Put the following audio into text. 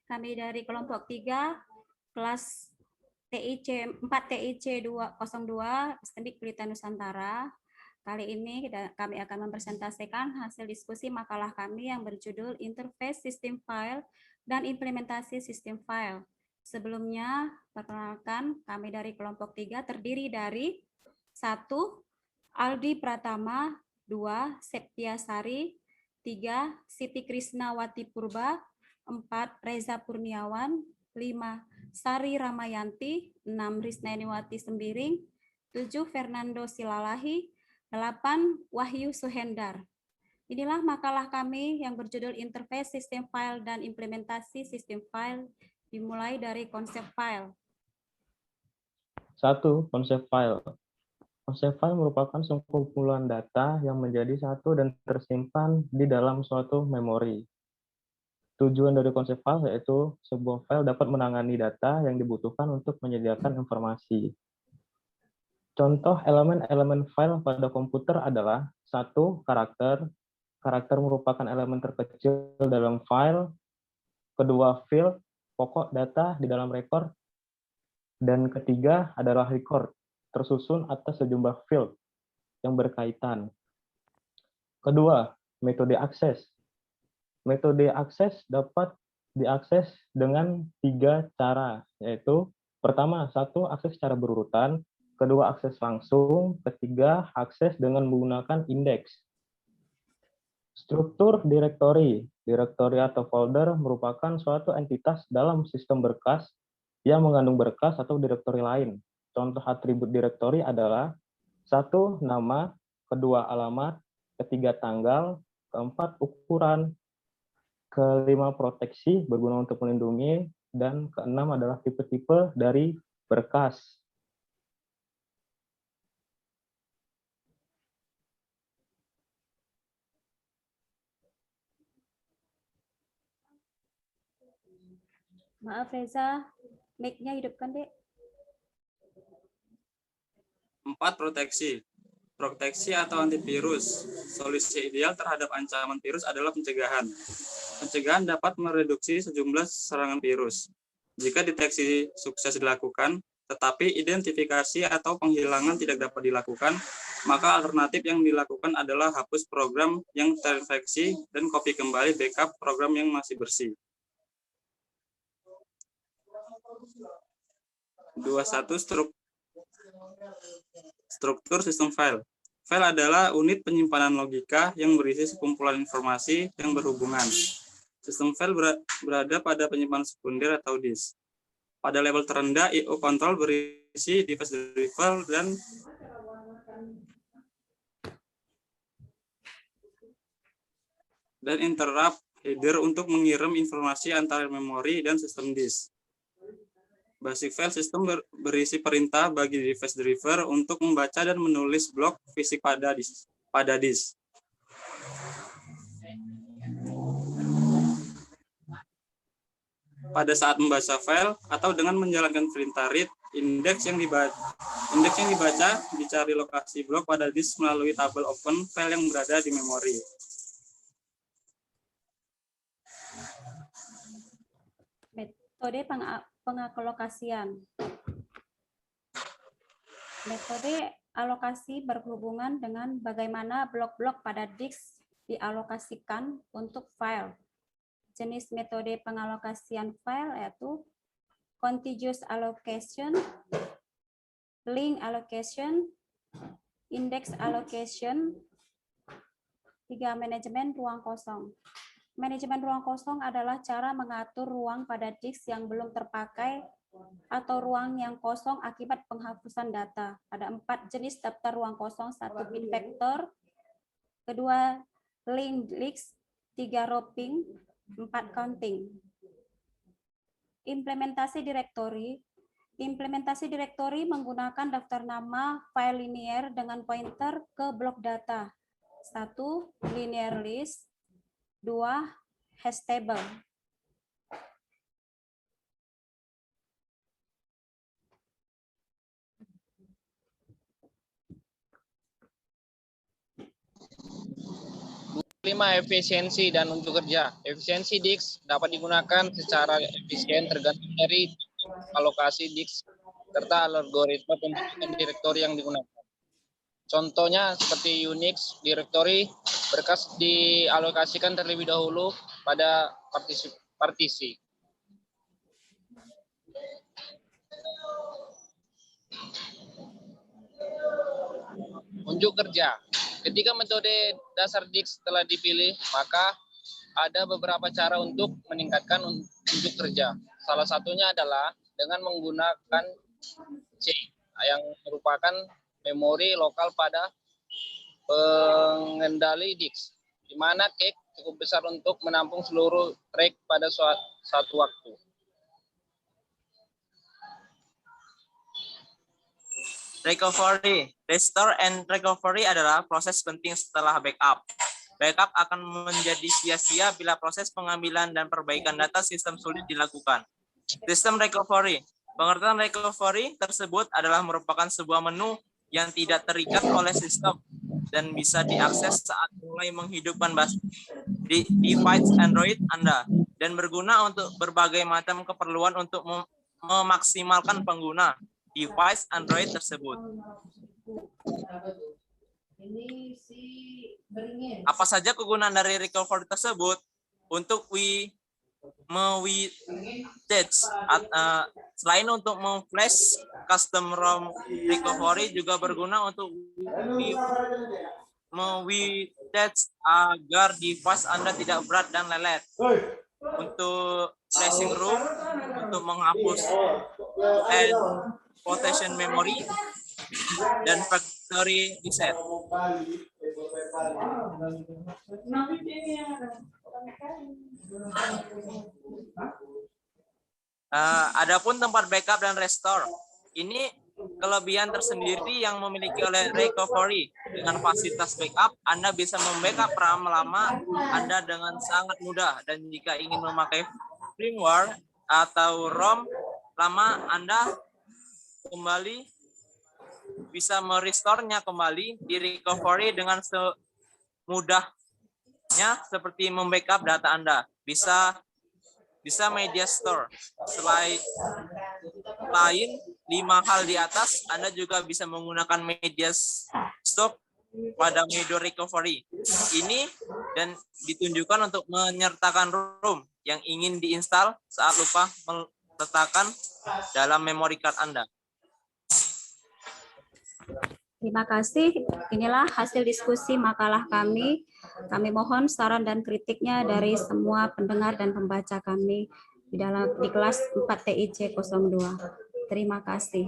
Kami dari kelompok 3, kelas TIC 4 TIC 202 Stendik Pelita Nusantara. Kali ini kami akan mempresentasikan hasil diskusi makalah kami yang berjudul Interface Sistem File dan Implementasi Sistem File. Sebelumnya, perkenalkan kami dari kelompok 3 terdiri dari 1. Aldi Pratama, 2. Septiasari, 3. Siti Krisnawati Purba, 4. Reza Kurniawan, 5. Sari Ramayanti, 6. Risnaniwati Sembiring, 7. Fernando Silalahi, 8. Wahyu Suhendar. Inilah makalah kami yang berjudul Interface Sistem File dan Implementasi Sistem File, dimulai dari konsep file. 1. Konsep file. Konsep file merupakan sekumpulan data yang menjadi satu dan tersimpan di dalam suatu memori. Tujuan dari konsep file yaitu sebuah file dapat menangani data yang dibutuhkan untuk menyediakan informasi. Contoh elemen-elemen file pada komputer adalah 1. Karakter. Karakter merupakan elemen terkecil dalam file. 2. Field, pokok data di dalam record. Dan 3 adalah record, tersusun atas sejumlah field yang berkaitan. 2. Metode akses. Metode akses dapat diakses dengan 3 cara, yaitu pertama, 1. Akses secara berurutan, 2. Akses langsung, 3. Akses dengan menggunakan indeks. Struktur direktori. Direktori atau folder merupakan suatu entitas dalam sistem berkas yang mengandung berkas atau direktori lain. Contoh atribut direktori adalah 1. Nama, 2. Alamat, 3. Tanggal, 4. Ukuran, 5. Proteksi berguna untuk melindungi, dan 6 adalah tipe-tipe dari berkas. Maaf Reza, mic-nya hidupkan, Dek. 4. Proteksi. Proteksi atau antivirus. Solusi ideal terhadap ancaman virus adalah pencegahan. Pencegahan dapat mereduksi sejumlah serangan virus. Jika deteksi sukses dilakukan, tetapi identifikasi atau penghilangan tidak dapat dilakukan, maka alternatif yang dilakukan adalah hapus program yang terinfeksi dan copy kembali backup program yang masih bersih. 21. Struktur sistem file. File adalah unit penyimpanan logika yang berisi sekumpulan informasi yang berhubungan. Sistem file berada pada penyimpanan sekunder atau disk. Pada level terendah, I/O control berisi device driver dan interrupt header untuk mengirim informasi antara memori dan sistem disk. Basic file system berisi perintah bagi device driver untuk membaca dan menulis blok fisik pada disk. Pada saat membaca file atau dengan menjalankan perintah read, indeks yang dibaca dicari lokasi blok pada disk melalui tabel open file yang berada di memori. Metode pengalokasian. Metode alokasi berhubungan dengan bagaimana blok-blok pada disk dialokasikan untuk file. Jenis metode pengalokasian file yaitu contiguous allocation, link allocation, index allocation. 3. Manajemen ruang kosong. Manajemen ruang kosong adalah cara mengatur ruang pada disk yang belum terpakai atau ruang yang kosong akibat penghapusan data. Ada 4 jenis daftar ruang kosong, 1 bin vector, 2 linked list, 3 roping, 4 counting. Implementasi direktori. Implementasi direktori menggunakan daftar nama file linear dengan pointer ke blok data. 1. Linear list, 2. Hash table. kelima, efisiensi dan untuk kerja. Efisiensi DISK dapat digunakan secara efisien tergantung dari alokasi DISK serta algoritma pembentukan direktori yang digunakan. Contohnya seperti Unix directory, berkas dialokasikan terlebih dahulu pada partisi. Unjuk kerja. Ketika metode dasar DISK telah dipilih, maka ada beberapa cara untuk meningkatkan unjuk kerja. Salah satunya adalah dengan menggunakan C, yang merupakan memori lokal pada pengendali DISK, di mana cake cukup besar untuk menampung seluruh track pada satu waktu. Recovery, restore and recovery adalah proses penting setelah backup. Backup akan menjadi sia-sia bila proses pengambilan dan perbaikan data sistem sulit dilakukan. Sistem recovery. Pengertian recovery tersebut adalah merupakan sebuah menu yang tidak terikat oleh sistem dan bisa diakses saat mulai menghidupkan device Android Anda dan berguna untuk berbagai macam keperluan untuk memaksimalkan pengguna device Android tersebut. Apa saja kegunaan dari recovery tersebut? Untuk selain untuk memflash custom ROM, recovery juga berguna untuk agar device Anda tidak berat dan lelet. Untuk flashing room, untuk menghapus and protection memory, dan factory reset. Adapun tempat backup dan restore, ini kelebihan tersendiri yang memiliki oleh recovery. Dengan fasilitas backup, Anda bisa membackup RAM lama Anda dengan sangat mudah, dan jika ingin memakai firmware atau ROM lama Anda kembali bisa merestorenya kembali di recovery dengan semudahnya seperti membackup data Anda. Bisa media store. Selain 5 hal di atas, Anda juga bisa menggunakan media stock pada media recovery. Ini dan ditunjukkan untuk menyertakan ROM yang ingin diinstal saat lupa meletakkan dalam memory card Anda. Terima kasih. Inilah hasil diskusi makalah kami. Kami mohon saran dan kritiknya dari semua pendengar dan pembaca kami di kelas 4 TIC 02. Terima kasih.